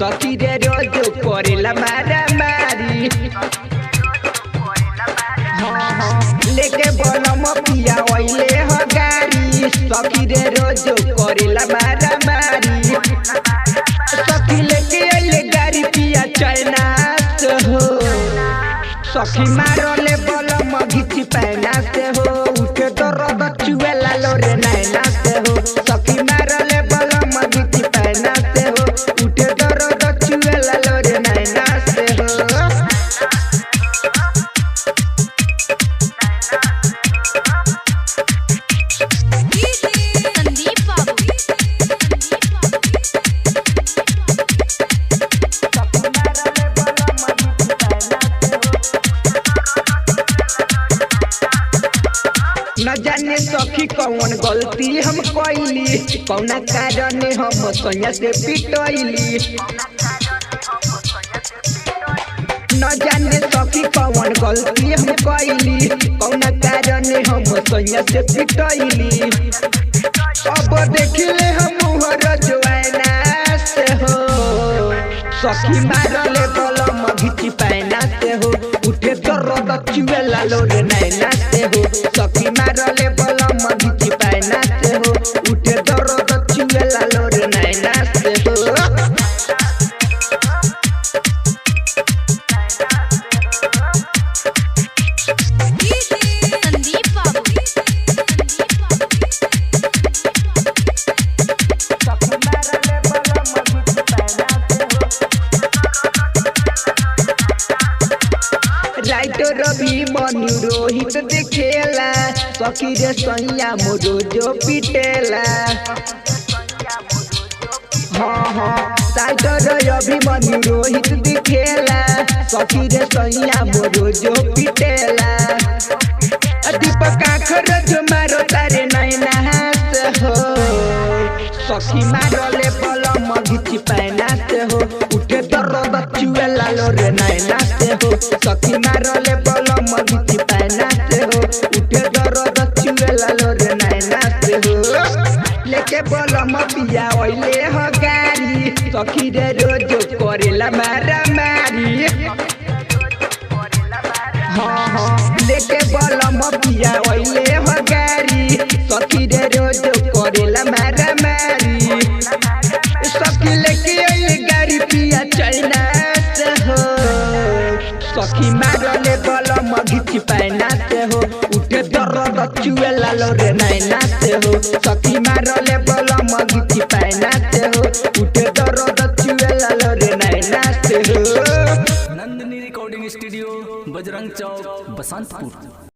सखी रे रोज करेला मारा मारी। लेके बलम पिया ओइले हो गाड़ी सखी रे रोज करेला मारा मारी। सखी लेके ओइले गाड़ी पिया चाइना हो सखी मारले बलम घिची पैना से हो उठे दर्द चुएला लोरे नैना से हो सखी मारले बलम घिची पैना से हो उठे दर्द चुएला लोरे नैना से हो। न जाने सखी कौन गलती हम कइली कौना कारण हम सैया से पिटैली। न जाने सखी कौन गलती हम कइली कौना कारण हम सैया से पिटैली। अब देखिले हम मुहर जोआना से हो सखी मारले बलम घिची पैना से हो उठे दर्द चुएला लोरे नैना से हो सखी मारले बलम घिची पैना से हो उठे दर्द चुएला लोरे नैना से हो। राइटर रवि मनु रोहित देखेला सखी रे सैया मोरो जो पिटेला। राइटर रवि मनु रोहित देखेला सखी रे सैया मोरो जो पिटेला। दीपक आखर जो मारो तारे नैना से हो सखी मारले बलम घिची पैना से हो उठे दर्द चुएला लोरे नैना से हो सखी मारले बलम घिची पैना से हो उठे दर्द चुएला लोरे नैना से हो। लेके बलम पिया ओइले हो गाड़ी सखी रे रोज करेला मारा मारी। लेके बलम पिया ओइले हो गाड़ी सखी रे रोज करेला मारा मारी। सखी लेके ओइले गाड़ी पिया चाइना से हो सखी मारले बलम घिची पैना से हो उठे दर्द चुएला लोरे नैना से हो सखी मारले बलम घिची पैना से हो उठे दर्द चुएला लोरे नैना से हो। Nandini recording studio Bajrang Chowk Basantpur.